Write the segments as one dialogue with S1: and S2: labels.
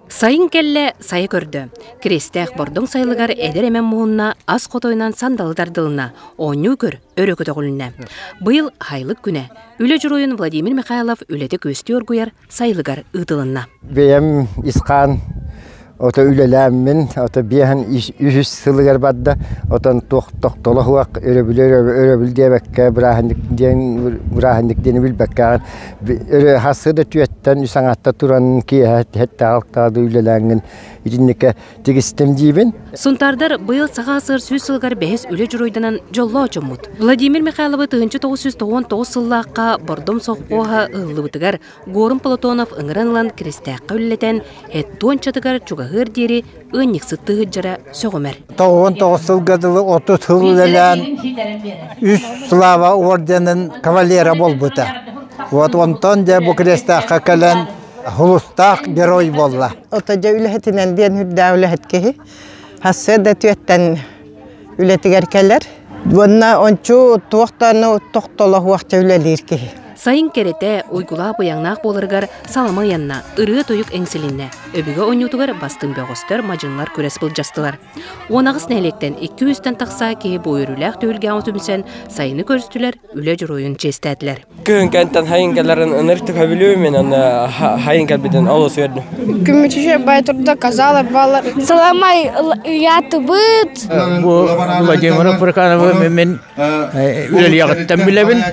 S1: Сайын келле сайы көрді. Крестех бордың сайлыгар эдер эмен муынна ас котойнан сандалдардылына, оңю көр өрөкөтө кулуна. Быйыл хайлык күнэ. Үле журуйын Владимир Михайлов үлеті көсті оргуяр сайлыгар ытылынна.
S2: Бейем исқан ота үлеләммен, ота бейхен үжіс сылыгар бадда, отан тоқтолығуақ өрөбіл дебекке, бұрахындық дені білбеккаған. Хасыда түйеттен үсаңатта тұран кие хетті алықтады үлеләңін идиннеке тегістем дейбін.
S1: Сунтардар быйыл саға асыр сөз сылгар бәхес үле журуйданан жолла очыммут. Владимир Михайловы 1999 сыллаққа бордом соққоға ыллыбытыгар Горым Платонов ыңыранылан крестәққа үллетен әттуан чатыгар чуғағыр дері ынник сыттығы жара соғымер.
S3: 99 сылгадылы 30 сылылелен үс слава орденін кавалера бол бұта. Вот онтон де бұ крестәққа кәлен Хулустақ герой болла.
S4: Отаja ülhetinen den hüdda ülhetkehi. Hasse de tüetten ületigerkeler. Bunna onçu tuğtanı toqtolo huaqta ülelirkehi.
S1: Сайын керете ойгула бұяңнақ болыргар салама янна, ыры тойық әңселінне. Өбігі ойнютугар бастын бөғыстыр мажынлар көрес бұл жастылар. Онағыз нәлектен 200-тен тақса кей бойырулақ төвілге аңытымсен сайыны көрістілер, үле жұройын честәділер.
S5: Күн кәнттен хайынкаларын ыныртық өбілуі мен хайынкал біден алу сөйдім.
S6: Күмітіші байтұрда казалар балар. Саламай ұяты бұд.
S7: Бұл Владимир Пұрқановы мен үлел яғыттан білебін.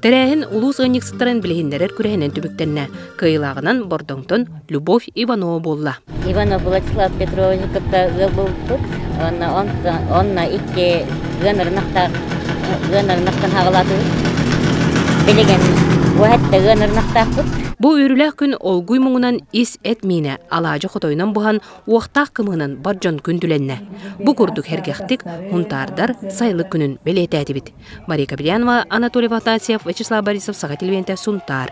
S1: Тәрәхін улус ғанник сыттарын білгендерер күрәхінен түбіктенне. Кыйлағынан бордоңтон Любовь Иванова болла.
S8: Иванов Владислав Петрович кіпті ғыл бұд. Онна икке ғынырнақтан хағылаты білеген уәтті ғынырнақтақ бұд.
S1: Бу үріләк күн олгуй мұңынан ис әтмейіне алажы құтойнан бұған уақтақ кымығынан баржон күнділенне. Бу күрдік хергектік ұнтардар сайлық күнін белеті әдебет. Мария Кабелянова, Анатолий Ватасев, Вячеслав Борисов, Сағатил Венте, Сунтар.